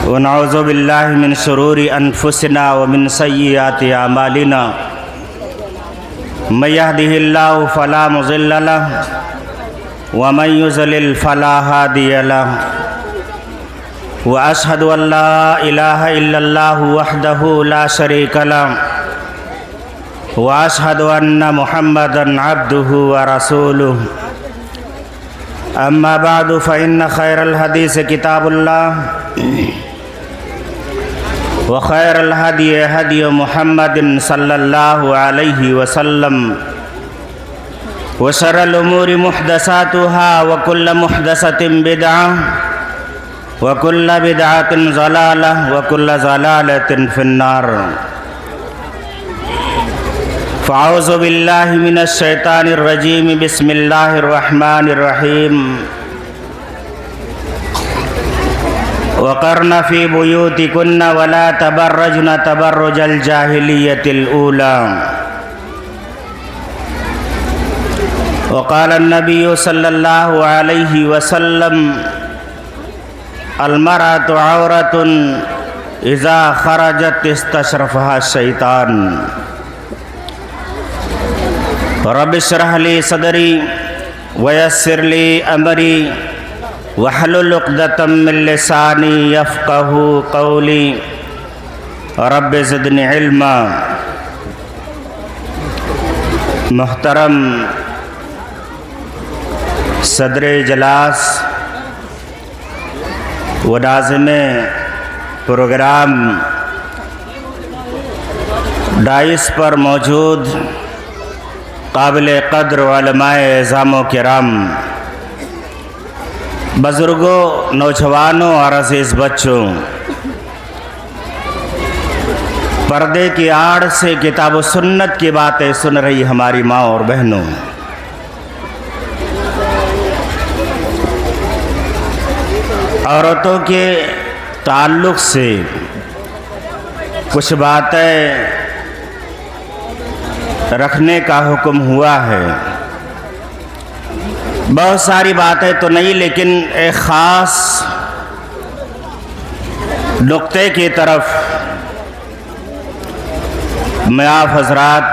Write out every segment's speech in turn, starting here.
ونعوذ باللہ من شرور انفسنا ومن سیئات اعمالنا من یهده اللہ فلا مضل له ومن یضلل فلا هادی له واشهد ان لا الہ الا اللہ وحدہ لا شریک له واشهد ان محمدا عبدہ ورسولہ اما بعد فإن خیر الحدیث کتاب اللہ وخیر الہدی ہدی محمد صلی اللہ علیہ وسلم وشر الامور محدثاتها وكل محدثة بدعة وكل بدعة ضلالة وكل ضلالة في النار فاعوذ باللہ من الشیطان الرجیم بسم اللہ الرحمن الرحیم وقرن فی بیوتکن ولا تبرجن تبرج الجاہلیۃ الاولی وقال النبی صلی اللہ علیہ وسلم المرأة عورۃ اذا خرجت استشرفها الشیطان رب اشرح لی صدری ویسر لی امری واحلل عقدۃ من لسانی یفقہوا قولی رب زدنی علما۔ محترم صدر اجلاس و ناظم پروگرام، ڈائس پر موجود قابل قدر علماء اعظام و کرام، بزرگوں، نوجوانوں اور عزیز بچوں، پردے کی آڑ سے کتاب و سنت کی باتیں سن رہی ہماری ماں اور بہنوں، عورتوں کے تعلق سے کچھ باتیں رکھنے کا حکم ہوا ہے۔ بہت ساری باتیں تو نہیں، لیکن ایک خاص نقطے کی طرف میں آپ حضرات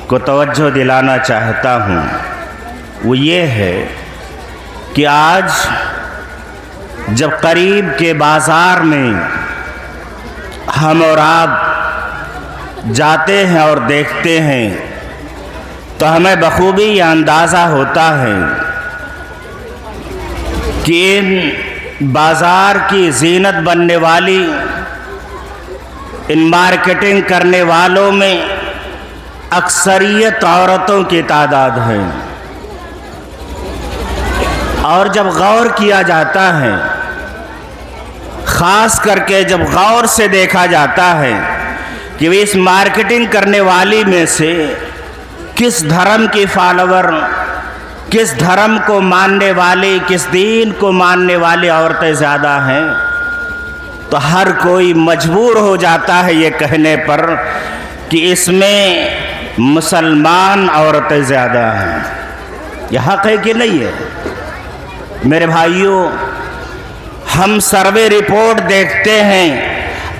کو توجہ دلانا چاہتا ہوں۔ وہ یہ ہے کہ آج جب قریب کے بازار میں ہم اور آپ جاتے ہیں اور دیکھتے ہیں تو ہمیں بخوبی یہ اندازہ ہوتا ہے کہ ان بازار کی زینت بننے والی، ان مارکیٹنگ کرنے والوں میں اکثریت عورتوں کی تعداد ہے، اور جب غور کیا جاتا ہے، خاص کر کے جب غور سے دیکھا جاتا ہے کہ اس مارکیٹنگ کرنے والی میں سے کس دھرم کی فالوور، کس دھرم کو ماننے والی، کس دین کو ماننے والی عورتیں زیادہ ہیں، تو ہر کوئی مجبور ہو جاتا ہے یہ کہنے پر کہ اس میں مسلمان عورتیں زیادہ ہیں۔ یہ حق ہے کہ نہیں ہے؟ میرے بھائیوں، ہم سروے رپورٹ دیکھتے ہیں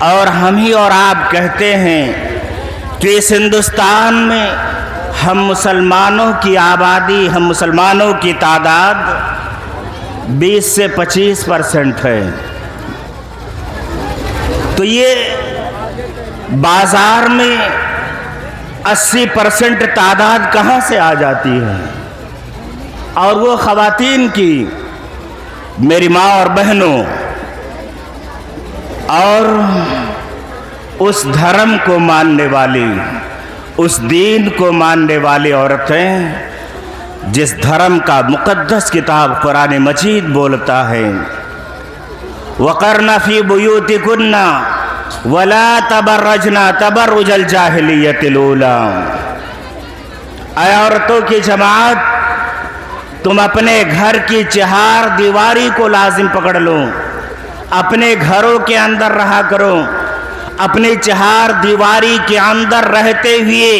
اور ہم ہی اور آپ کہتے ہیں کہ اس ہندوستان میں ہم مسلمانوں کی آبادی، ہم مسلمانوں کی تعداد 20 سے 25% ہے۔ تو یہ بازار میں 80% تعداد کہاں سے آ جاتی ہے؟ اور وہ خواتین کی، میری ماں اور بہنوں، اور اس دھرم کو ماننے والی، اس دین کو ماننے والی عورتیں، جس دھرم کا مقدس کتاب قرآن مجید بولتا ہے وَقَرْنَ فِي بُيُوتِكُنَّ وَلَا تَبَرَّجْنَ تَبَرُّجَ الْجَاهِلِيَّةِ الْأُولَىٰ۔ اے عورتوں کی جماعت، تم اپنے گھر کی چہار دیواری کو لازم پکڑ لو، اپنے گھروں کے اندر رہا کرو، اپنی چہار دیواری کے اندر رہتے ہوئے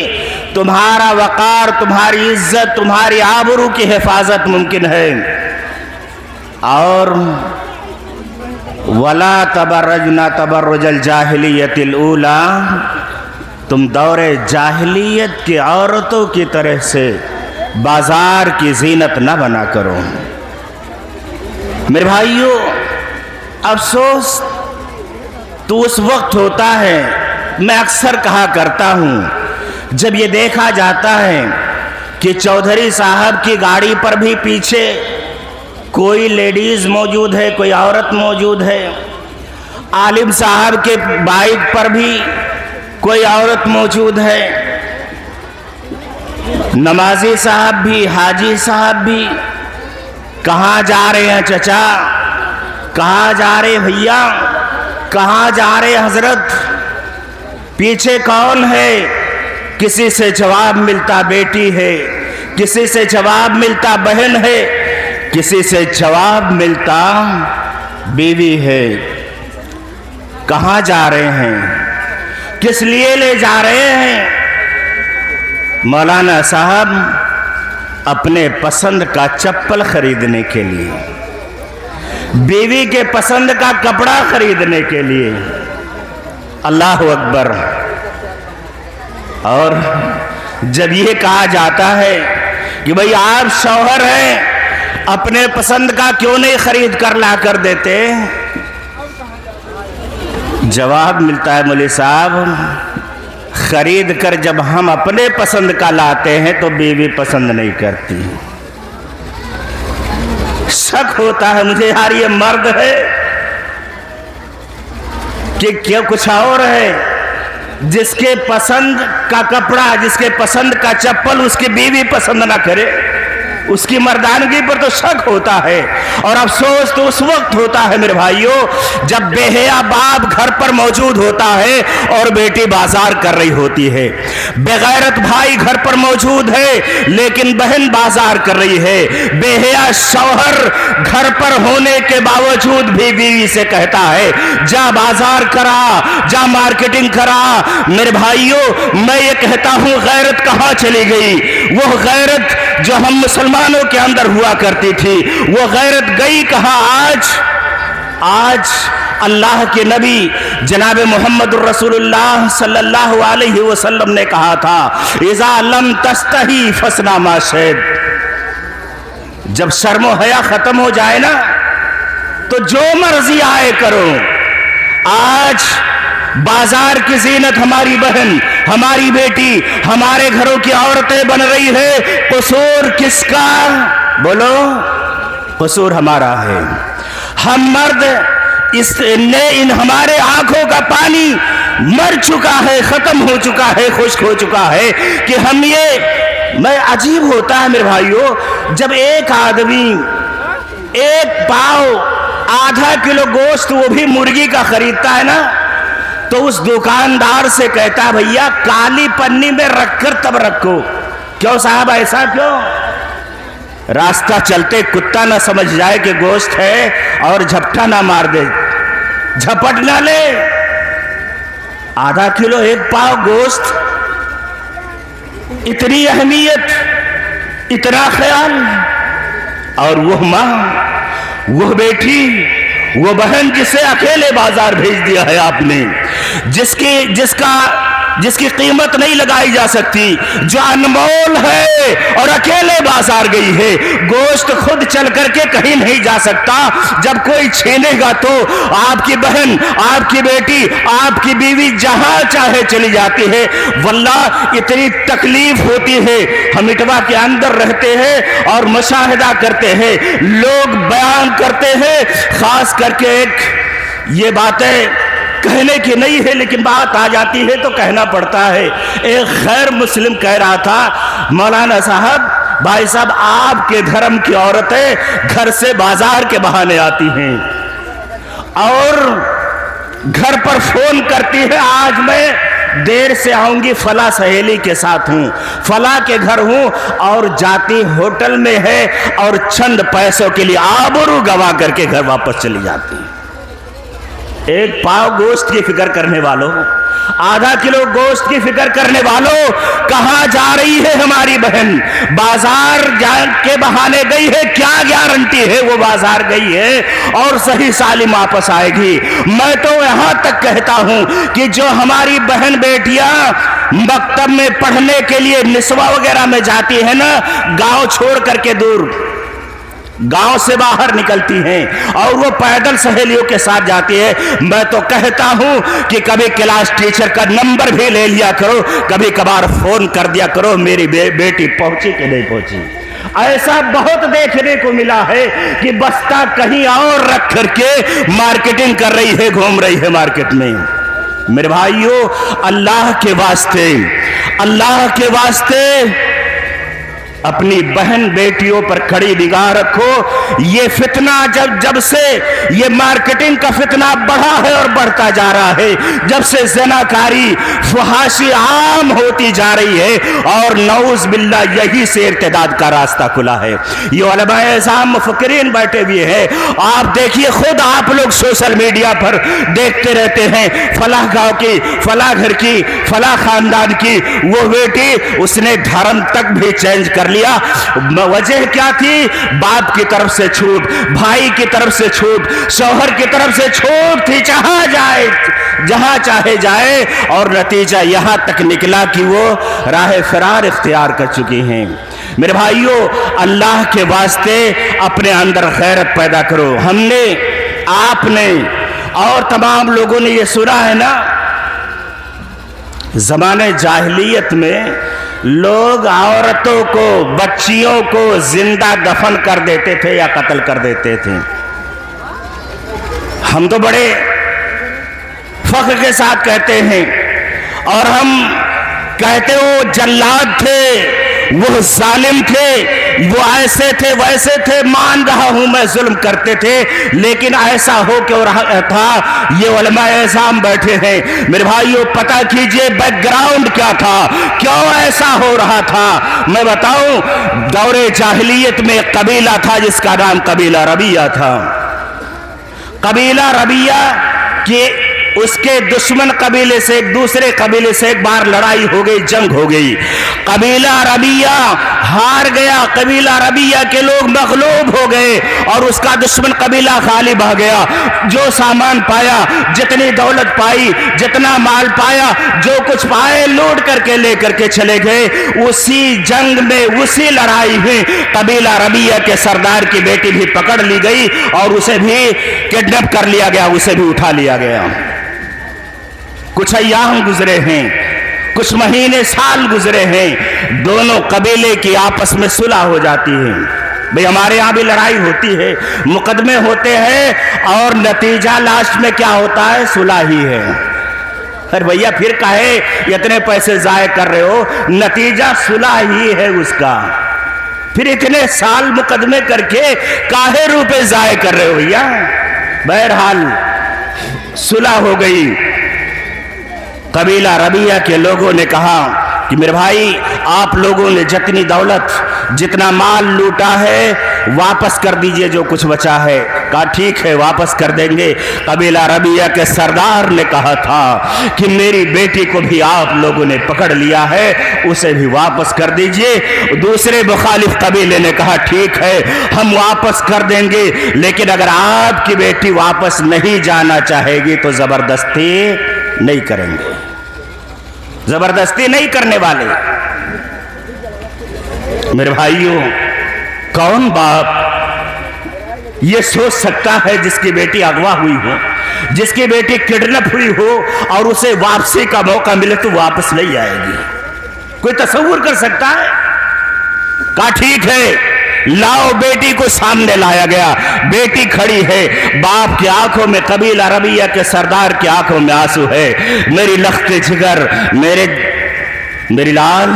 تمہارا وقار، تمہاری عزت، تمہاری آبرو کی حفاظت ممکن ہے۔ اور वला तबर्रजना तबर्रुजल जाहिलियतिल ऊला, तुम दौरे जाहिलियत की औरतों की तरह से बाजार की जीनत न बना करो। मेरे भाइयों, अफसोस तो उस वक्त होता है, मैं अक्सर कहा करता हूँ, जब ये देखा जाता है कि चौधरी साहब की गाड़ी पर भी पीछे कोई लेडीज मौजूद है, कोई औरत मौजूद है, आलिम साहब के बाइक पर भी कोई औरत मौजूद है, नमाजी साहब भी, हाजी साहब भी। कहाँ जा रहे हैं चचा, कहाँ जा रहे भैया, कहाँ जा रहे हजरत, पीछे कौन है? किसी से जवाब मिलता बेटी है, किसी से जवाब मिलता बहन है, किसी से जवाब मिलता बीवी है। कहाँ जा रहे हैं, किस लिए ले जा रहे हैं? मौलाना साहब अपने पसंद का चप्पल खरीदने के लिए, बीवी के पसंद का कपड़ा खरीदने के लिए। अल्लाह अकबर। और जब ये कहा जाता है कि भाई आप शौहर हैं, अपने पसंद का क्यों नहीं खरीद कर ला कर देते, जवाब मिलता है मौलवी साहब, खरीद कर जब हम अपने पसंद का लाते हैं तो बीवी पसंद नहीं करती। शक होता है मुझे, यार ये मर्द है कि क्या कुछ और है? जिसके पसंद का कपड़ा, जिसके पसंद का चप्पल उसकी बीवी पसंद ना करे, उसकी मर्दानगी पर तो शक होता है। और अफसोस तो उस वक्त होता है मेरे भाइयों, जब बेहया बाप घर पर मौजूद होता है और बेटी बाजार कर रही होती है। बेगैरत भाई घर पर मौजूद है लेकिन बहन बाजार कर रही है। बेहया शौहर घर पर होने के बावजूद भी बीवी से कहता है जा बाजार करा, जा मार्केटिंग करा। मेरे भाइयों, मैं ये कहता हूं गैरत कहां चली गई? वो गैरत जो हम मुसलमानों के अंदर हुआ करती थी, वो गैरत गई कहां? आज अल्लाह के नबी जनाब मोहम्मद रसूलुल्लाह सल्लल्लाहु अलैहि वसल्लम ने कहा था, इज़ा लम तस्तही फसना मा शैद। जब शर्मो हया खत्म हो जाए ना, तो जो मर्जी आए करो। आज बाजार की जीनत हमारी बहन, हमारी बेटी, हमारे घरों की औरतें बन रही है। कसूर किसका? बोलो, कसूर हमारा है। हम मर्द इन हमारे आंखों का पानी मर चुका है, खत्म हो चुका है, खुश्क हो चुका है कि हम ये, मैं अजीब होता है मेरे भाइयों, जब एक आदमी एक पाव आधा किलो गोश्त वो भी मुर्गी का खरीदता है ना, तो उस दुकानदार से कहता है भैया काली पन्नी में रखकर तब रखो। क्यों साहब, ऐसा क्यों? रास्ता चलते कुत्ता ना समझ जाए कि गोश्त है और झपटा ना मार दे, झपट ना ले। आधा किलो एक पाव गोश्त, इतनी अहमियत, इतना ख्याल। और वो मां, वो बेटी, वो बहन जिसे अकेले बाजार भेज दिया है आपने, जिसकी कीमत नहीं लगाई जा सकती, जो अनमोल है और अकेले बाजार गई है। गोश्त खुद चल करके कहीं नहीं जा सकता, जब कोई छीनेगा तो आपकी बहन, आपकी बेटी, आपकी बीवी जहां चाहे चली जाती है। वल्लाह इतनी तकलीफ होती है। हम इटवा के अंदर रहते हैं और मुशाहिदा करते हैं, लोग बयान करते हैं, खास करके एक ये बातें कहने की नहीं है लेकिन बात आ जाती है तो कहना पड़ता है। एक गैर मुस्लिम कह रहा था, मौलाना साहब, भाई साहब आपके धर्म की औरतें घर से बाजार के बहाने आती हैं और घर पर फोन करती है, आज मैं देर से आऊंगी, फला सहेली के साथ हूं, फला के घर हूं, और जाती होटल में है और चंद पैसों के लिए आबरू गवा करके घर वापस चली जाती है। एक पाव गोश्त की फिक्र करने वालों, आधा किलो गोश्त की फिक्र करने वालों, कहां जा रही है हमारी बहन? बाजार के बहाने गई है, क्या गारंटी है वो बाजार गई है और सही सालिम वापस आएगी? मैं तो यहां तक कहता हूं कि जो हमारी बहन बेटियां मकतब में पढ़ने के लिए निस्वा वगैरह में जाती है ना, गांव छोड़ करके दूर, गांव से बाहर निकलती हैं और वो पैदल सहेलियों के साथ जाती है, मैं तो कहता हूं कि कभी क्लास टीचर का नंबर भी ले लिया करो, कभी कभार फोन कर दिया करो, मेरी बेटी पहुंची कि नहीं पहुंची। ऐसा बहुत देखने को मिला है कि बस्ता कहीं और रख करके मार्केटिंग कर रही है, घूम रही है मार्केट में। मेरे भाइयों, अल्लाह के वास्ते, अल्लाह के वास्ते अपनी बहन बेटियों पर कड़ी निगाह रखो। ये फितना जब से ये मार्केटिंग का फितना बढ़ा है और बढ़ता जा रहा है, जब से ज़नाकारी फहाशी आम होती जा रही है और नऊज़ बिल्लाह यही से इर्तिदाद का रास्ता खुला है। ये उलमाए इस्लाम मुफक्किरीन बैठे हुए हैं, आप देखिए, खुद आप लोग सोशल मीडिया पर देखते रहते हैं, फलाह गांव की, फलाह घर की, फलाह खानदान की वो बेटी, उसने धर्म तक भी चेंज कर लिया। वजह क्या थी? बाप की तरफ से छूट, भाई की तरफ से छूट, शौहर की तरफ से छूट थी, जहां जाए, जहां चाहे जाए, और नतीजा यहां तक निकला कि वो राह फरार इख्तियार कर चुकी हैं। मेरे भाइयों, अल्लाह के वास्ते अपने अंदर गैरत पैदा करो। हमने, आपने और तमाम लोगों ने ये सुना है ना, ज़माने जाहिलियत में लोग औरतों को, बच्चियों को जिंदा दफन कर देते थे या कत्ल कर देते थे। हम तो बड़े फख्र के साथ कहते हैं, और हम कहते वो जल्लाद थे, वो जालिम थे, वो ऐसे थे, वैसे थे, मान रहा हूं मैं जुल्म करते थे, लेकिन ऐसा हो क्यों रहा था? ये उलमाए इस्लाम बैठे हैं। मेरे भाइयों, पता कीजिए बैकग्राउंड क्या था, क्यों ऐसा हो रहा था। मैं बताऊं, दौरे जाहिलियत में एक कबीला था जिसका नाम कबीला रबिया था। कबीला रबिया के उसके दुश्मन कबीले से, एक दूसरे कबीले से एक बार लड़ाई हो गई, जंग हो गई, कबीला रबिया हार गया, कबीला रबिया के लोग मगलूब हो गए और उसका दुश्मन कबीला खाली बह गया। जो सामान पाया, जितनी दौलत पाई, जितना माल पाया, जो कुछ पाए, लूट करके लेकर के चले गए। उसी जंग में, उसी लड़ाई में कबीला रबिया के सरदार की बेटी भी पकड़ ली गई और उसे भी किडनैप कर लिया गया, उसे भी उठा लिया गया। कुछ अय्याम गुजरे हैं, कुछ महीने साल गुजरे हैं, दोनों कबीले की आपस में सुलह हो जाती है। भाई हमारे यहाँ भी लड़ाई होती है, मुकदमे होते हैं और नतीजा लास्ट में क्या होता है? सुलह ही है। अरे भैया फिर काहे इतने पैसे जाए कर रहे हो? नतीजा सुलह ही है उसका। फिर इतने साल मुकदमे करके काहे रुपए जाए कर रहे हो भैया? बहरहाल सुलह हो गई। कबीला रबिया के लोगों ने कहा कि मेरे भाई, आप लोगों ने जितनी दौलत, जितना माल लूटा है, वापस कर दीजिए जो कुछ बचा है। कहा ठीक है, वापस कर देंगे। कबीला रबिया के सरदार ने कहा था कि मेरी बेटी को भी आप लोगों ने पकड़ लिया है, उसे भी वापस कर दीजिए। दूसरे मुखालिफ कबीले ने कहा ठीक है, हम वापस कर देंगे, लेकिन अगर आपकी बेटी वापस नहीं जाना चाहेगी तो जबरदस्ती नहीं करेंगे, जबरदस्ती नहीं करने वाले। मेरे भाइयों, कौन बाप ये सोच सकता है जिसकी बेटी अगवा हुई हो, जिसकी बेटी किडनैप हुई हो और उसे वापसी का मौका मिले तो वापस नहीं आएगी? कोई तसव्वुर कर सकता है? कहा ठीक है, लाओ। बेटी को सामने लाया गया, बेटी खड़ी है, बाप की आंखों में, कबीला रबिया के सरदार की आंखों में आंसू है। मेरी लख्ते जिगर, मेरी लाल,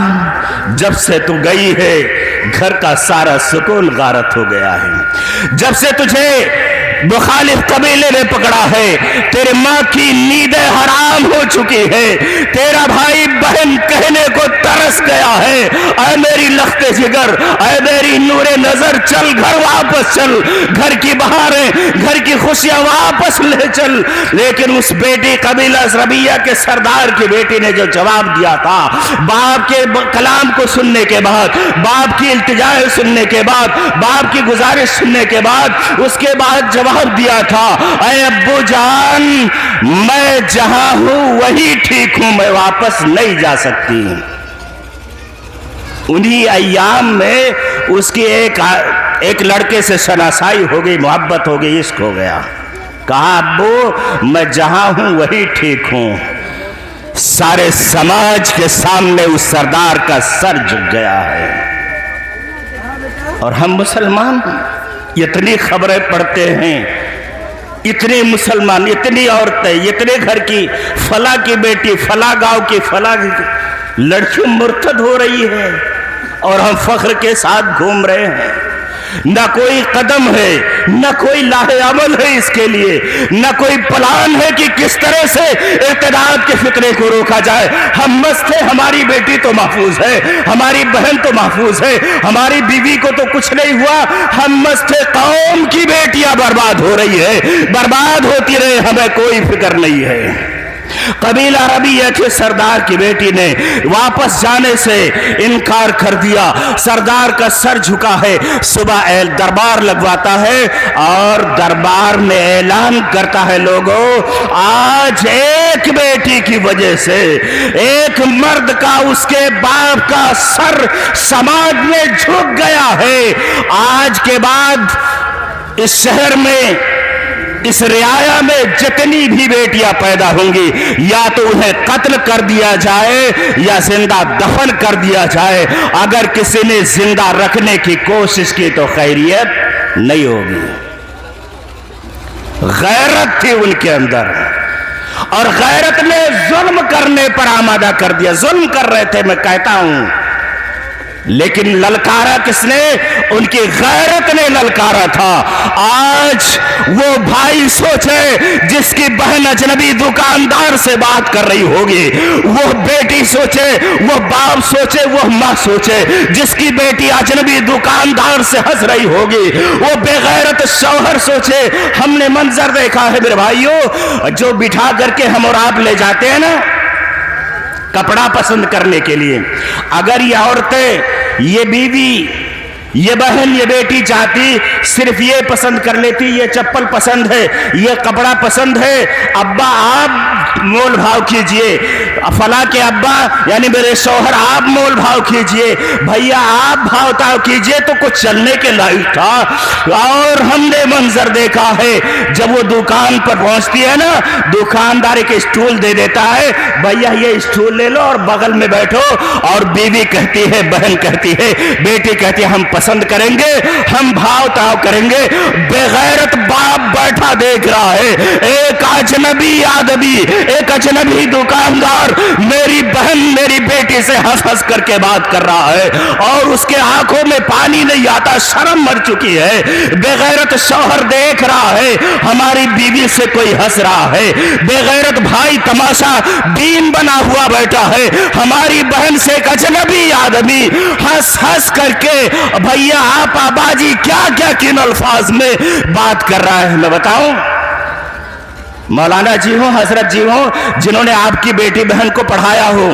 जब से तू गई है घर का सारा सुकून गारत हो गया है। जब से तुझे मुखालिफ कबीले ने पकड़ा है, तेरे माँ की नींदें हराम हो चुकी है, तेरा भाई बहन कहने को तरस गया है, ऐ मेरी लख्ते जिगर, ऐ मेरी नूरे नजर, चल घर वापस चल, घर की बहारें, घर की खुशियां वापस ले चल। लेकिन उस बेटी कबीला रबिया के सरदार की बेटी ने जो जवाब दिया था, बाप के कलाम को सुनने के बाद, बाप की इल्तिजाएं सुनने के बाद, बाप की गुजारिश सुनने के बाद, उसके बाद जवाब दिया था, ऐ अब्बू जान, मैं जहां हूं वही ठीक हूं, मैं वापस नहीं जा सकती। उन्हीं अय्याम में उसकी एक लड़के से शनासाई हो गई, मोहब्बत हो गई, इश्क हो गया। कहा अब्बू मैं जहां हूं वही ठीक हूं। सारे समाज के सामने उस सरदार का सर झुक गया है। और हम मुसलमान इतनी खबरें पढ़ते हैं, इतने मुसलमान, इतनी औरतें, इतने घर की फला की बेटी, फला गांव की फला लड़की मुर्तद हो रही है और हम फख्र के साथ घूम रहे हैं। न कोई कदम है, न कोई लाहे अमल है इसके लिए, न कोई प्लान है कि किस तरह से इर्तिदाद के फितरे को रोका जाए। हम मस्त है, हमारी बेटी तो महफूज है, हमारी बहन तो महफूज है, हमारी बीवी को तो कुछ नहीं हुआ, हम मस्त है, कौम की बेटियां बर्बाद हो रही है, बर्बाद होती रहे, हमें कोई फिक्र नहीं है। कबीला रबिया के सरदार की बेटी ने वापस जाने से इनकार कर दिया। सरदार का सर झुका है, सुबह दरबार लगवाता है और दरबार में ऐलान करता है, लोगों आज एक बेटी की वजह से एक मर्द का, उसके बाप का सर समाज में झुक गया है। आज के बाद इस शहर में, इस रियाया में जितनी भी बेटियां पैदा होंगी, या तो उन्हें कत्ल कर दिया जाए या जिंदा दफन कर दिया जाए। अगर किसी ने जिंदा रखने की कोशिश की तो खैरियत नहीं होगी। गैरत थी उनके अंदर और गैरत ने जुल्म करने पर आमादा कर दिया। जुल्म कर रहे थे, मैं कहता हूं, लेकिन ललकारा किसने? उनकी गैरत ने ललकारा था। आज वो भाई सोचे जिसकी बहन अजनबी दुकानदार से बात कर रही होगी, वो बेटी सोचे, वो बाप सोचे, वो माँ सोचे जिसकी बेटी अजनबी दुकानदार से हंस रही होगी, वो बेगैरत शौहर सोचे। हमने मंजर देखा है मेरे भाइयों, जो बिठा करके हम और आप ले जाते हैं ना कपड़ा पसंद करने के लिए, अगर ये औरतें, ये बीवी, ये बहन, ये बेटी चाहती सिर्फ ये पसंद कर लेती, ये चप्पल पसंद है, ये कपड़ा पसंद है, अब्बा आप मोल भाव कीजिए, फला के अब्बा यानी मेरे शौहर आप मोल भाव कीजिए, भैया आप भाव ताव कीजिए, तो कुछ चलने के लायक था। और हमने मंजर देखा है, जब वो दुकान पर पहुंचती है ना, दुकानदार एक स्टूल दे देता है, भैया ये स्टूल ले लो और बगल में बैठो, और बीवी कहती है, बहन कहती है, बेटी कहती है हम पसंद करेंगे, हम भाव ताव करेंगे। बेगैरत बाप बैठा देख रहा है, एक अजनबी आदमी, एक अजनबी दुकानदार मेरी बहन, मेरी बेटी से हंस हंस करके बात कर रहा है और उसके आंखों में पानी नहीं आता, शर्म मर चुकी है। बेगैरत शौहर देख रहा है हमारी बीवी से कोई हंस रहा है, बेगैरत भाई तमाशा बीन बना हुआ बैठा है, हमारी बहन से एक अजनबी आदमी हंस हंस करके भैया आप आबाजी क्या क्या किन अल्फाज में बात कर रहा है। मैं बताऊं, मौलाना जी हो, हजरत जी हो, जिन्होंने आपकी बेटी बहन को पढ़ाया हो,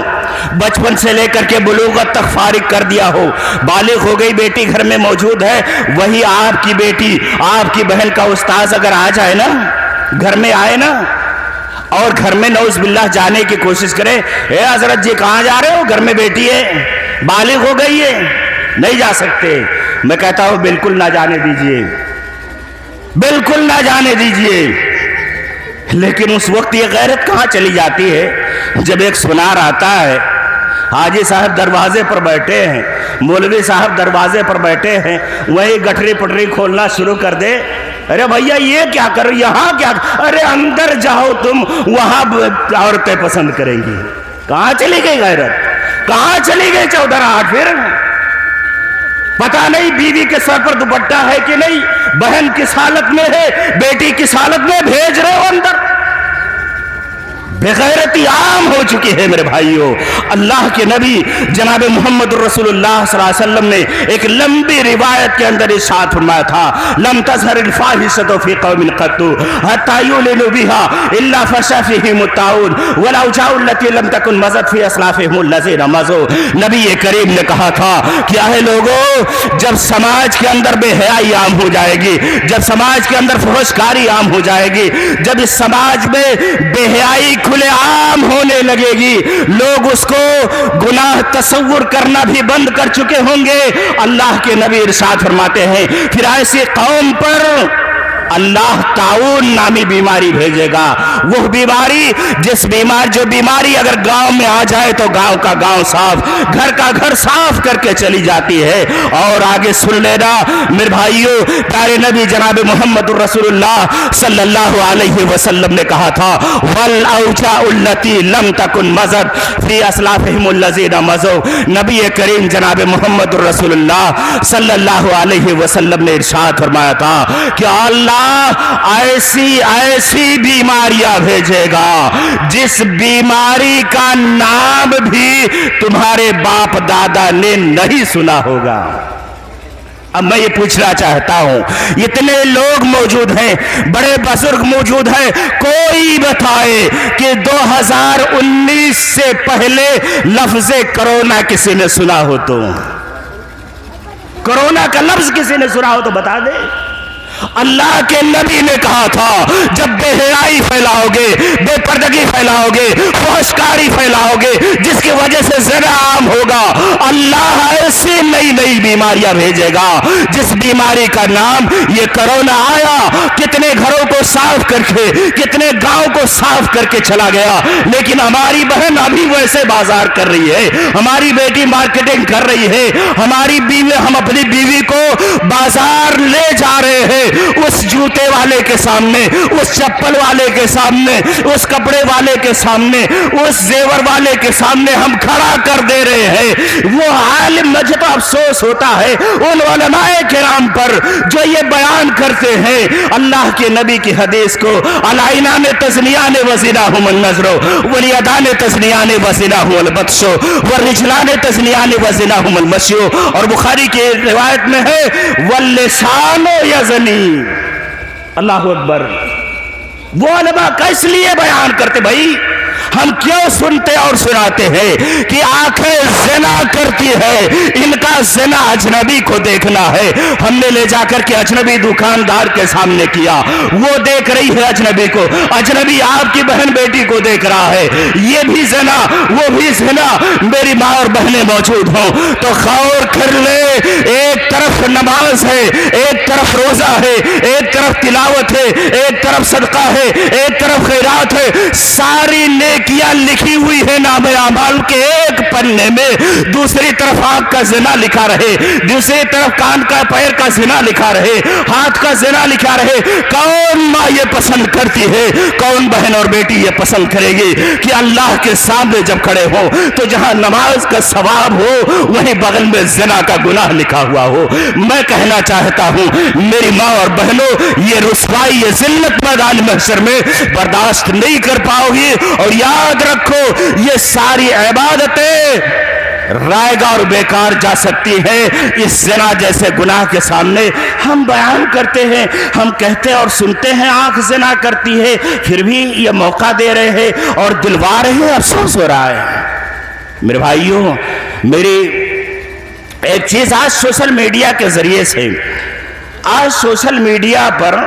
बचपन से लेकर के बुलूगत तक फारिग कर दिया हो, बालिग हो गई बेटी घर में मौजूद है, वही आपकी बेटी, आपकी बहन का उस्ताद अगर आ जाए ना, घर में आए ना, और घर में नौज बिल्लाह जाने की कोशिश करे, ए हजरत जी कहाँ जा रहे हो, घर में बेटी है, बालिग हो गई है, नहीं जा सकते। मैं कहता हूं बिल्कुल ना जाने दीजिए, बिल्कुल ना जाने दीजिए। लेकिन उस वक्त ये गैरत कहाँ चली जाती है जब एक सुनार आता है, हाजी साहब दरवाजे पर बैठे हैं, मौलवी साहब दरवाजे पर बैठे हैं, वही गठरी पटरी खोलना शुरू कर दे, अरे भैया ये क्या कर, यहाँ क्या, अरे अंदर जाओ तुम, वहां औरतें पसंद करेंगी। कहाँ चली गई गैरत, कहाँ चली गई चौधराहट? फिर पता नहीं बीवी के सर पर दुपट्टा है कि नहीं, बहन किस हालत में है, बेटी किस हालत में, भेज रहे हो अंदर। बेगैरती आम हो चुकी है मेरे भाइयों। अल्लाह के नबी जनाब मोहम्मद रसूलुल्लाह सल्लल्लाहु अलैहि वसल्लम ने एक लंबी रिवायत के अंदर इरशाद फरमाया था, लम तज़हरिल फाहिशतु फी कौमिन क़त्तु हत्ता युलिनु बिहा इल्ला फशा फीहिम अत्ताउन वलौ जाउ लती लम तकुन मज़त फी अस्लाफिहिम लज़ीना मज़ू। नबी करीम ने कहा था, क्या है लोगों, जब समाज के अंदर बेहयाई आम हो जाएगी, जब समाज के अंदर फहशकारी आम हो जाएगी, जब इस समाज में बेहयाई खुले आम होने लगेगी, लोग उसको गुनाह तसव्वुर करना भी बंद कर चुके होंगे। अल्लाह के नबी इरशाद फरमाते हैं, फिर ऐसी कौम पर अल्लाह ताऊन नामी बीमारी भेजेगा। वो बीमारी जो बीमारी अगर गांव में आ जाए तो गांव का गांव साफ, घर का घर साफ करके चली जाती है। और आगे सुन लेना मेरे भाइयों, प्यारे नबी जनाब मोहम्मद रसूलुल्लाह सल्लल्लाहु अलैहि वसल्लम ने कहा था, वल औजाउल्लती लम तकुन मज़द फी अस्लाफिहिम लज़ीना मज़ू। नबी करीम जनाब मोहम्मद रसूलुल्लाह सल्लल्लाहु अलैहि वसल्लम ने इरशाद फरमाया था कि अल्लाह ऐसी ऐसी बीमारियां भेजेगा जिस बीमारी का नाम भी तुम्हारे बाप दादा ने नहीं सुना होगा। अब मैं ये पूछना चाहता हूं, इतने लोग मौजूद हैं, बड़े बुजुर्ग मौजूद हैं, कोई बताए कि 2019 से पहले लफ्ज़ कोरोना किसी ने सुना हो तो, कोरोना का लफ्ज किसी ने सुना हो तो बता दे। अल्लाह के नबी ने कहा था, जब बेहयाई फैलाओगे, बेपर्दगी फैलाओगे, फहशकारी फैलाओगे, जिसकी वजह से ज़िना आम होगा, अल्लाह ऐसी नई नई बीमारियां भेजेगा जिस बीमारी का नाम ये कोरोना आया। कितने घरों को साफ करके, कितने गांव को साफ करके चला गया, लेकिन हमारी बहन अभी वैसे बाजार कर रही है, हमारी बेटी मार्केटिंग कर रही है, हमारी बीवी, हम अपनी बीवी को बाजार ले जा रहे हैं, उस जूते वाले के सामने, उस चप्पल वाले के सामने, उस कपड़े वाले के सामने, उस जेवर वाले के सामने हम खड़ा कर दे रहे हैं। वो आलिम, मुझे तो अफसोस होता है उन उलमाए किराम पर जो ये बयान करते हैं अल्लाह के नबी की हदीस को, अलाइना ने तज़निया ने वज़िना हुमन नजरो वलियदा ने तज़निया ने वज़िना हुमल बत्शो वरिजला ने तज़निया ने वज़िना हुमल मशियो। और बुखारी की रिवायत में है वल्लिसानो यज़नी। अल्लाह अकबर। वो उलमा किस लिए बयान करते भाई? हम क्यों सुनते और सुनाते हैं कि आंखें ज़िना करती है, इनका ज़िना अजनबी को देखना है। हमने ले जाकर के अजनबी दुकानदार के सामने किया, वो देख रही है अजनबी को, अजनबी आपकी बहन बेटी को देख रहा है, ये भी ज़िना वो भी ज़िना। मेरी माँ और बहनें मौजूद हों तो गौर कर ले, एक तरफ नमाज है, एक तरफ रोजा है, एक तरफ तिलावत है, एक तरफ सदका है, एक तरफ खैरात है, सारी नेकियां लिखी हुई है नामे अमाल के एक पन्ने में। दूसरी तरफ आंख का ज़िना लिखा रहे, दूसरी तरफ कान का पैर का ज़िना लिखा रहे, हाथ का ज़िना लिखा रहे। कौन माँ ये पसंद करती है, कौन बहन और बेटी ये पसंद करेगी कि अल्लाह के सामने जब खड़े हो तो जहां नमाज का सवाब हो वहीं बगल में ज़िना का गुनाह लिखा हुआ हो। मैं कहना चाहता हूं मेरी माँ और बहनों, ये रुसवाई, ये जिल्लत मैदान महशर में बर्दाश्त नहीं कर पाओगी। और याद रखो, ये सारी इबादतें रायगा और बेकार जा सकती है इस ज़िना जैसे गुनाह के सामने। हम बयान करते हैं, हम कहते और सुनते हैं आंख ज़िना करती है, फिर भी ये मौका दे रहे हैं और दिलवा रहे हैं, अफसोस हो रहा है। मेरे भाइयों, मेरी एक चीज़ आज सोशल मीडिया के ज़रिए से, आज सोशल मीडिया पर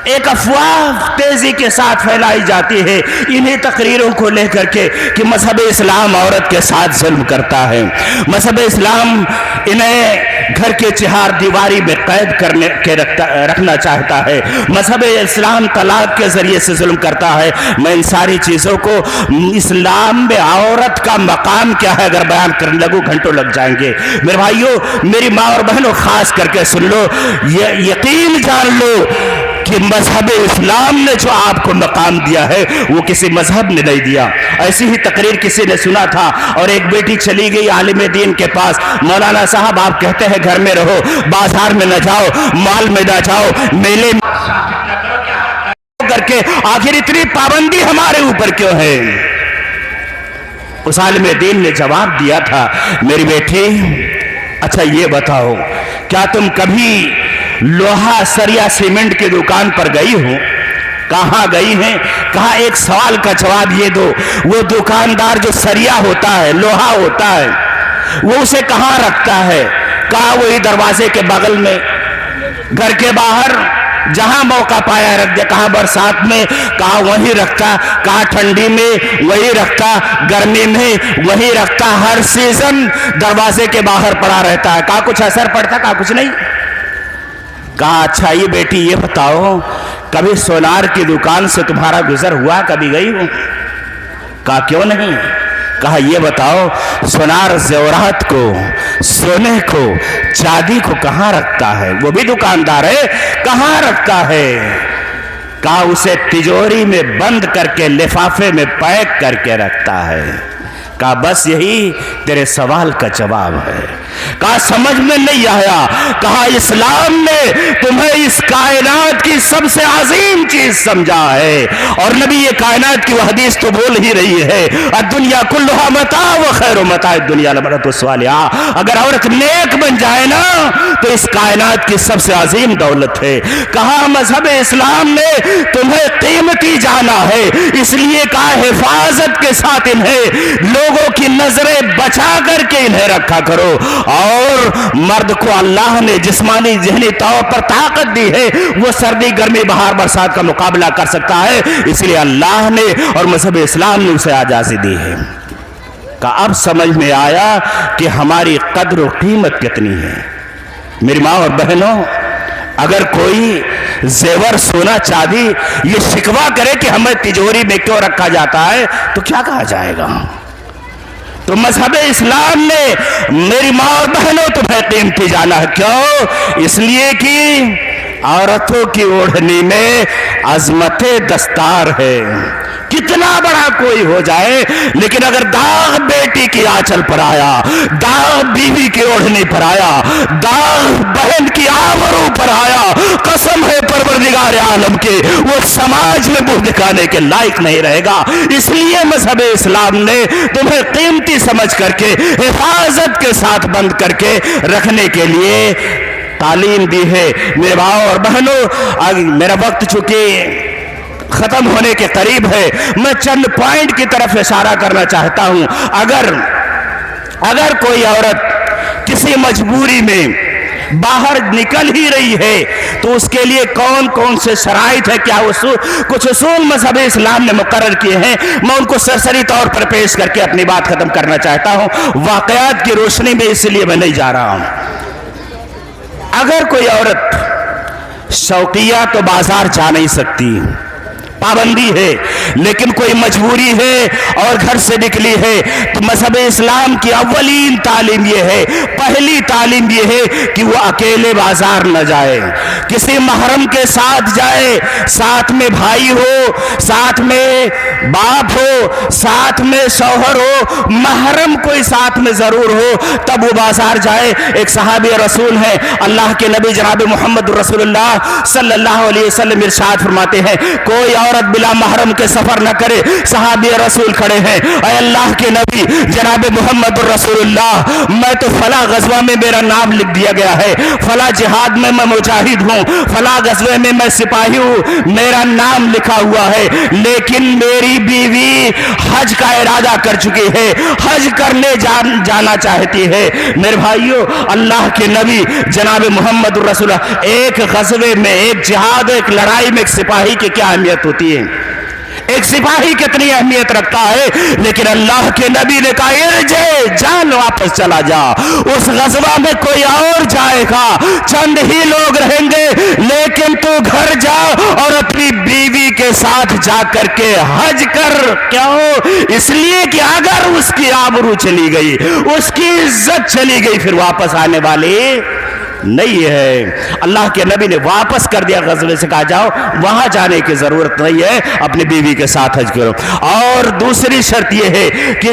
एक अफवाह तेजी के साथ फैलाई जाती है इन्हीं तकरीरों को लेकर के कि मजहब इस्लाम औरत के साथ जुल्म करता है, मजहब इस्लाम इन्हें घर के चार दीवारी में कैद करने के रखना चाहता है, मजहब इस्लाम तलाक के जरिए से जुल्म करता है। मैं इन सारी चीज़ों को, इस्लाम में औरत का मकाम क्या है अगर बयान करने लगूँ घंटों लग जाएंगे। मेरे भाइयों, मेरी माँ और बहनों, खास करके सुन लो, ये यकीन जान लो, कि मजहब इस्लाम ने जो आपको मकाम दिया है वो किसी मजहब ने नहीं दिया। ऐसी ही तकरीर किसी ने सुना था और एक बेटी चली गई आलिम दीन के पास, मौलाना साहब आप कहते हैं घर में रहो, बाजार में न जाओ, मॉल में न जाओ, मेले में करके आखिर इतनी पाबंदी हमारे ऊपर क्यों है? उस आलिम दीन ने जवाब दिया था, मेरी बेटी अच्छा ये बताओ, क्या तुम कभी लोहा सरिया सीमेंट की दुकान पर गई हो? कहां गई हैं? कहा एक सवाल का जवाब ये दो, वो दुकानदार जो सरिया होता है, लोहा होता है, वो उसे कहां रखता है? कहा वही दरवाजे के बगल में, घर के बाहर जहां मौका पाया रख दिया। कहा बरसात में, कहा वहीं रखता, कहा ठंडी में वही रखता, गर्मी में वही रखता, हर सीजन दरवाजे के बाहर पड़ा रहता है। कहा कुछ असर पड़ता? कहा कुछ नहीं। कहा अच्छा ये बेटी ये बताओ, कभी सोनार की दुकान से तुम्हारा गुजर हुआ? कभी गई हो? कहा क्यों नहीं। कहा ये बताओ, सोनार जेवरात को, सोने को, चांदी को कहां रखता है? वो भी दुकानदार है, कहां रखता है? कहा उसे तिजोरी में बंद करके लिफाफे में पैक करके रखता है। कहा बस यही तेरे सवाल का जवाब है। कहा समझ में नहीं आया। कहा इस्लाम ने तुम्हें इस कायनात की सबसे अजीम चीज समझा है, और नबी ये कायनात की वो हदीस तो बोल ही रही है, दुनिया कुल्लुहा मता व खैरु मता दुनिया लमरतु सालिहा। अगर औरत नेक बन जाए ना तो इस कायनात की सबसे अजीम दौलत है। कहा मजहब इस्लाम ने तुम्हें कीमती जाना है, इसलिए कहा हिफाजत के साथ इन्हें लोगों की नजरें बचा करके इन्हें रखा करो। और मर्द को अल्लाह ने जिस्मानी ज़हनी तौर पर ताकत दी है, वो सर्दी गर्मी बहार बरसात का मुकाबला कर सकता है, इसलिए अल्लाह ने और मजहब इस्लाम ने उसे आजादी दी है। का अब समझ में आया कि हमारी कद्र और कीमत कितनी है। मेरी माँ और बहनों, अगर कोई जेवर सोना चांदी ये शिकवा करे कि हमें तिजोरी में क्यों रखा जाता है तो क्या कहा जाएगा? तो मजहब इस्लाम ने मेरी माँ और बहनों तुम्हें कीमती जाना है। क्यों? इसलिए कि औरतों की ओढ़नी में अजमत दस्तार है। कितना बड़ा कोई हो जाए, लेकिन अगर दाग बेटी की आंचल पर आया, दाग बीवी की ओढ़नी पर आया, दाग बहन की आबरू पर आया, कसम है परवरदिगार आलम के, वो समाज में मुंह दिखाने के लायक नहीं रहेगा। इसलिए मजहब इस्लाम ने तुम्हें कीमती समझ करके हिफाजत के साथ बंद करके रखने के लिए तालीम दी है। मेरे भाइयों और बहनों, मेरा वक्त चूंकि खत्म होने के करीब है, मैं चंद पॉइंट की तरफ इशारा करना चाहता हूं। अगर कोई औरत किसी मजबूरी में बाहर निकल ही रही है तो उसके लिए कौन कौन से शराइत है, क्या कुछ उसूल मजहब इस्लाम ने मुकर्रर किए हैं, मैं उनको सरसरी तौर पर पेश करके अपनी बात खत्म करना चाहता हूं, वाकयात की रोशनी में, इसलिए मैं नहीं जा रहा हूं। अगर कोई औरत शौकिया तो बाजार जा नहीं सकती, पाबंदी है, लेकिन कोई मजबूरी है और घर से निकली है, तो मजहब इस्लाम की अव्वलीन तालीम यह है, पहली तालीम यह है कि वो अकेले बाजार न जाए, किसी महरम के साथ जाए, साथ में भाई हो, साथ में बाप हो, साथ में शौहर हो, महरम कोई साथ में जरूर हो, तब वो बाजार जाए। एक सहाबी रसूल है, अल्लाह के नबी जनाब मोहम्मद रसूलुल्लाह सल्लल्लाहु अलैहि वसल्लम इरशाद फरमाते हैं, कोई औरत बिला महरम के सफर न करे। सहाबी रसूल खड़े हैं, ऐ अल्लाह के नबी जनाब मोहम्मद रसूलुल्लाह, मैं तो फला गज़वा में मेरा नाम लिख दिया गया है, फला जिहाद में मैं मुजाहिद हूँ, फला गज़वे में मैं सिपाही हूँ, मेरा नाम लिखा हुआ है, लेकिन मेरी बीवी हज का इरादा कर चुकी है, हज करने जाना चाहती है। मेरे भाइयों, अल्लाह के नबी जनाब मोहम्मद रसूलुल्लाह, एक गज़वे में, एक जिहाद, एक लड़ाई में एक सिपाही की क्या अहमियत होती है, एक सिपाही कितनी अहमियत रखता है, लेकिन अल्लाह के नबी ने कहा इरजे, जान वापस चला जा। उस गज़वा में कोई और जाएगा, चंद ही लोग रहेंगे, लेकिन तू घर जा और अपनी बीवी के साथ जा करके हज कर। क्यों? इसलिए कि अगर उसकी आबरू चली गई, उसकी इज्जत चली गई, फिर वापस आने वाली نہیں ہے. اللہ کے نبی نے واپس کر دیا غزوے سے, کہا جاؤ وہاں جانے کی ضرورت نہیں ہے, اپنی بیوی کے ساتھ حج کرو. اور دوسری شرط یہ ہے کہ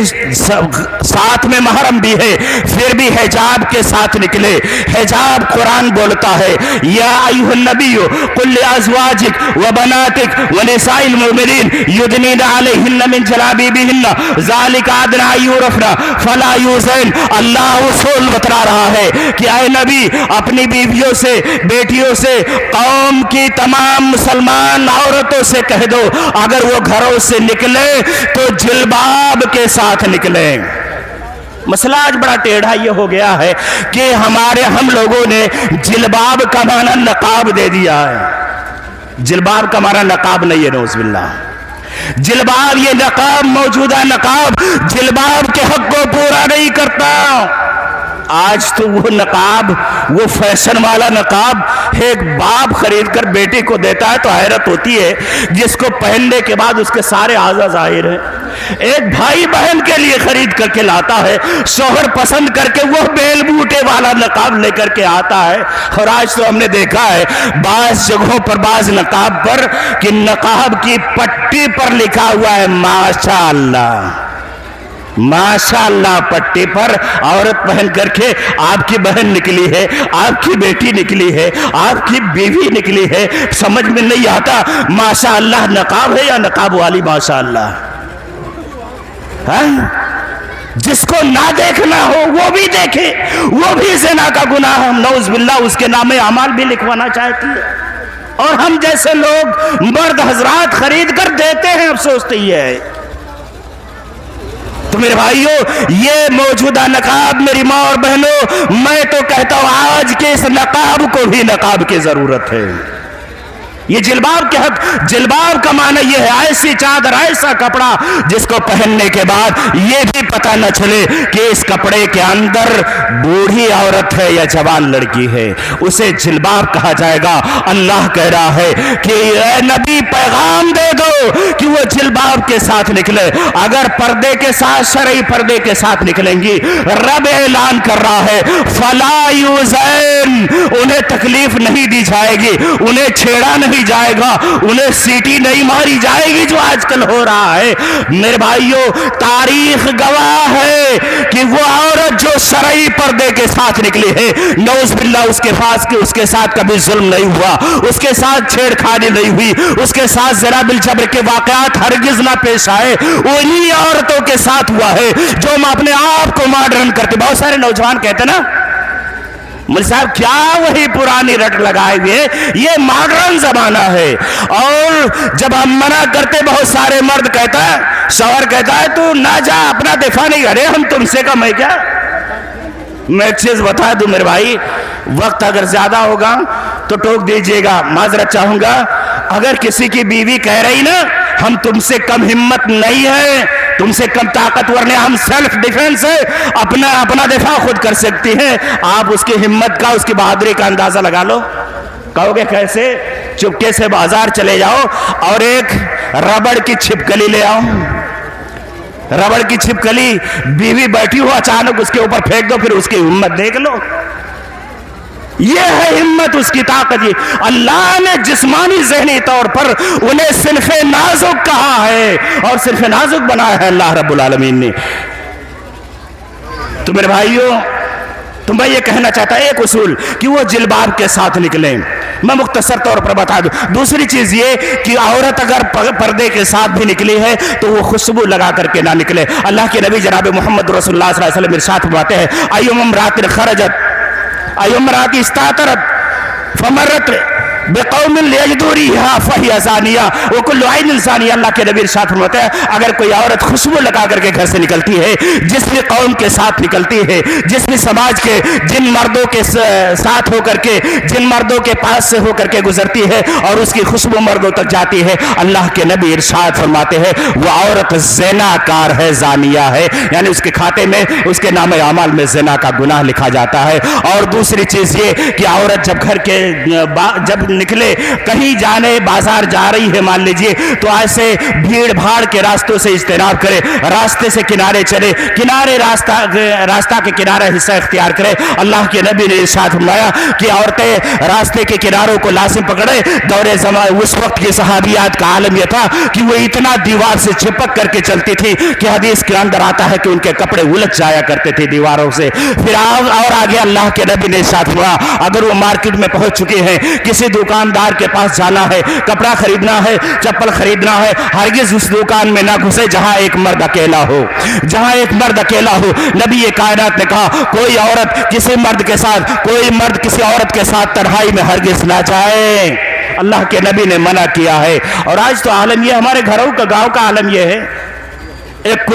ساتھ میں محرم بھی ہے پھر بھی حجاب کے ساتھ نکلے. حجاب قرآن بولتا ہے یا ایھا النبی قل لازواجک وبناتک ونساء المؤمنین یدنین علیہن من جلابیبہن ذالک ادنی ان یعرفن فلا یؤذین. اللہ اصول بتلا رہا ہے کہ اے نبی اپنی بیویوں سے, بیٹیوں سے, قوم کی تمام مسلمان عورتوں سے کہہ دو اگر وہ گھروں سے نکلے تو جلباب کے ساتھ نکلیں. مسئلہ آج بڑا ٹیڑھا یہ ہو گیا ہے کہ ہم لوگوں نے جلباب کا معنی نقاب دے دیا ہے. جلباب کا معنی نقاب نہیں ہے, نعوذ باللہ. جلباب یہ نقاب, موجودہ نقاب جلباب کے حق کو پورا نہیں کرتا. آج تو وہ نقاب, وہ فیشن والا نقاب ایک باپ خرید کر بیٹے کو دیتا ہے تو حیرت ہوتی ہے, جس کو پہننے کے بعد اس کے سارے اعضاء ظاہر ہیں. ایک بھائی بہن کے لیے خرید کر کے لاتا ہے, شوہر پسند کر کے وہ بیل بوٹے والا نقاب لے کر کے آتا ہے. اور آج تو ہم نے دیکھا ہے بعض جگہوں پر, بعض نقاب پر کہ نقاب کی پٹی پر لکھا ہوا ہے ماشاء اللہ. ماشاء اللہ پٹی پر عورت پہن کر کے آپ کی بہن نکلی ہے, آپ کی بیٹی نکلی ہے, آپ کی بیوی نکلی ہے. سمجھ میں نہیں آتا ماشاء اللہ نقاب ہے یا نقاب والی ماشاء اللہ. جس کو نہ دیکھنا ہو وہ بھی دیکھے, وہ بھی زنا کا گناہ ہم نعوذ باللہ اس کے نام اعمال بھی لکھوانا چاہتی ہے. اور ہم جیسے لوگ مرد حضرات خرید کر دیتے ہیں, افسوس تو یہ ہے. تو میرے بھائیوں یہ موجودہ نقاب, میری ماں اور بہنوں, میں تو کہتا ہوں آج کے اس نقاب کو بھی نقاب کی ضرورت ہے. یہ جلباب کے حق, جلباب کا معنی یہ ہے ایسی چادر, ایسا کپڑا جس کو پہننے کے بعد یہ بھی پتہ نہ چلے کہ اس کپڑے کے اندر بوڑھی عورت ہے یا جوان لڑکی ہے, اسے جلباب کہا جائے گا. اللہ کہہ رہا ہے کہ اے نبی پیغام دے دو کہ وہ جلباب کے ساتھ نکلے. اگر پردے کے ساتھ, شرعی پردے کے ساتھ نکلیں گی, رب اعلان کر رہا ہے فلا یؤذین, انہیں تکلیف نہیں دی جائے گی, انہیں چھیڑا نہیں جائے گا, انہیں سیٹی نہیں ماری جائے گی جو آج کل ہو رہا ہے. میرے بھائیوں تاریخ گواہ ہے کہ وہ عورت جو شرعی پردے کے ساتھ نکلی ہے, نعوذ باللہ اس کے ساتھ کبھی ظلم نہیں ہوا, اس کے ساتھ چھیڑ کھانی نہیں ہوئی, اس کے ساتھ زنا بالجبر کے واقعات ہرگز نہ پیش آئے, انہی عورتوں کے ساتھ ہوا ہے جو ہم اپنے آپ کو ماڈرن کرتے. بہت سارے نوجوان کہتے نا مول صاحب کیا وہی پرانی رٹ لگائے ہوئے, یہ ماڈرن زمانہ ہے. اور جب ہم منع کرتے بہت سارے مرد کہتا ہے, شوہر کہتا ہے تو نہ جا, اپنا دفاع نہیں کرے, ہم تم سے کم ہے کیا. میں ایک چیز بتا دوں میرے بھائی, وقت اگر زیادہ ہوگا تو ٹوک دیجئے گا, معذرت چاہوں گا. اگر کسی کی بیوی کہہ رہی نا ہم تم سے کم ہمت نہیں ہے, تم سے کم طاقتور نہیں, ہم سیلف ڈیفنس ہے, اپنا دفاع خود کر سکتی ہیں, آپ اس کی ہمت کا, اس کی بہادری کا اندازہ لگا لو. کہو گے کیسے؟ چپکے سے بازار چلے جاؤ اور ایک ربڑ کی چھپکلی لے آؤ. ربڑ کی چھپکلی بیوی بیٹھی ہو, اچانک اس کے اوپر پھینک دو, پھر اس کی ہمت دیکھ لو. یہ ہے ہمت, اس کی طاقت. یہ اللہ نے جسمانی ذہنی طور پر انہیں صنف نازک کہا ہے اور صنف نازک بنایا ہے اللہ رب العالمین نے. تو میرے بھائیوں تو میں یہ کہنا چاہتا ایک اصول کہ وہ جلباب کے ساتھ نکلیں. میں مختصر طور پر بتا دوں. دوسری چیز یہ کہ عورت اگر پردے کے ساتھ بھی نکلی ہے تو وہ خوشبو لگا کر کے نہ نکلے. اللہ کے نبی جناب محمد رسول اللہ صلی اللہ علیہ وسلم ارشاد فرماتے ہیں ایما امرأۃ خرجت ایما امرأۃ استعطرت فمرت بقوم لیجدوا ریحا فہی زانیہ وکل عین زانیہ. اللہ کے نبی ارشاد فرماتے ہیں اگر کوئی عورت خوشبو لگا کر کے گھر سے نکلتی ہے, جس بھی قوم کے ساتھ نکلتی ہے, جس بھی سماج کے جن مردوں کے ساتھ ہو کر کے, جن مردوں کے پاس سے ہو کر کے گزرتی ہے اور اس کی خوشبو مردوں تک جاتی ہے, اللہ کے نبی ارشاد فرماتے ہیں وہ عورت زنا کار ہے, زانیہ ہے, یعنی اس کے کھاتے میں, اس کے نام اعمال میں زنا کا گناہ لکھا جاتا ہے. اور دوسری چیز یہ کہ عورت جب نکلے, کہیں جانے, بازار جا رہی ہے مان لیجئے, تو ایسے بھیڑ بھاڑ کے راستوں سے اجتناب کرے, راستے سے کنارے چلے, کنارے راستہ کے کنارہ حصہ اختیار کرے. اللہ کے نبی نے ارشاد فرمایا کہ عورتیں راستے کے کناروں کو لازم پکڑے. دور زمان اس وقت کے صحابیات کا عالم یہ تھا کہ وہ اتنا دیوار سے چپک کر کے چلتی تھی کہ حدیث کے اندر آتا ہے کہ ان کے کپڑے الجھ جایا کرتے تھے دیواروں سے. پھر اور آگے اللہ کے نبی نے ارشاد فرمایا اگر وہ مارکیٹ میں پہنچ چکے ہیں, کسی دکاندار کے پاس جانا ہے, کپڑا خریدنا ہے, چپل خریدنا ہے, ہرگز اس دکان میں نہ گھسے جہاں ایک مرد اکیلا ہو, جہاں ایک مرد اکیلا ہو. نبی کائنات نے کہا کوئی عورت کسی مرد کے ساتھ, کوئی مرد کسی عورت کے ساتھ تنہائی میں ہرگز نہ جائے. اللہ کے نبی نے منع کیا ہے. اور آج تو عالم یہ, ہمارے گھروں کا, گاؤں کا عالم یہ ہے, ایک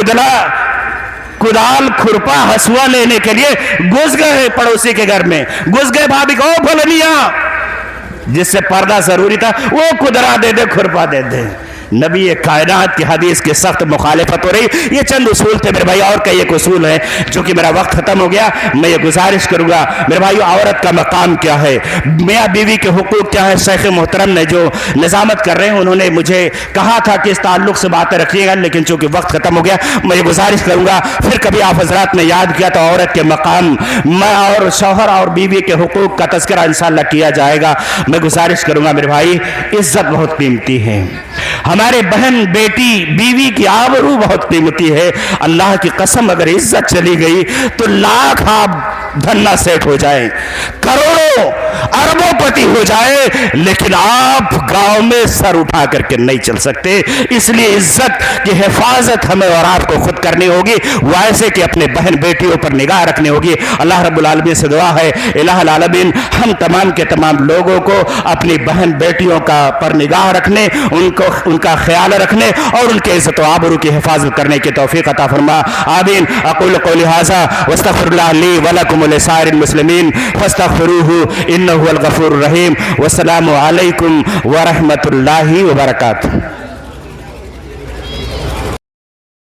کدال کھرپا ہسوا لینے کے لیے گھس گئے پڑوسی کے گھر میں, گھس گئے بھابھی کو, او بھولنیا, جس سے پردہ ضروری تھا وہ کدرا دے دے, کھرپا دے دے. نبی کائنات کی حدیث کی سخت مخالفت ہو رہی. یہ چند اصول تھے میرے بھائی, اور کئی ایک اصول ہیں. جو کہ میرا وقت ختم ہو گیا, میں یہ گزارش کروں گا میرے بھائی, عورت کا مقام کیا ہے, میاں بیوی کے حقوق کیا ہے. شیخ محترم نے جو نظامت کر رہے ہیں انہوں نے مجھے کہا تھا کہ اس تعلق سے باتیں رکھیے گا, لیکن چونکہ وقت ختم ہو گیا میں یہ گزارش کروں گا پھر کبھی آپ حضرات نے یاد کیا تو عورت کے مقام اور شوہر اور بیوی کے حقوق کا تذکرہ انشاءاللہ کیا جائے گا. میں گزارش کروں گا میرے بھائی, عزت بہت قیمتی ہے. ہمارے بہن بیٹی بیوی کی آبرو بہت قیمتی ہے. اللہ کی قسم اگر عزت چلی گئی تو لاکھ آپ دھنا سیٹ ہو جائیں, کروڑوں اربوں پتی ہو جائے, لیکن آپ گاؤں میں سر اٹھا کر کے نہیں چل سکتے. اس لیے عزت کی حفاظت ہمیں اور آپ کو خود کرنی ہوگی, ویسے کہ اپنے بہن بیٹیوں پر نگاہ رکھنی ہوگی. اللہ رب العالمین سے دعا ہے الہ العالمین ہم تمام کے تمام لوگوں کو اپنی بہن بیٹیوں کا پر نگاہ رکھنے, ان کا خیال رکھنے اور ان کے عزت و آبرو کی حفاظت کرنے کی توفیق عطا فرما. آمین. اقول قولی ھذا واستغفر اللہ لی ولکم ولسائر المسلمین فاستغفروہ انہ هو الغفور الرحیم. والسلام علیکم ورحمۃ اللہ وبرکاتہ.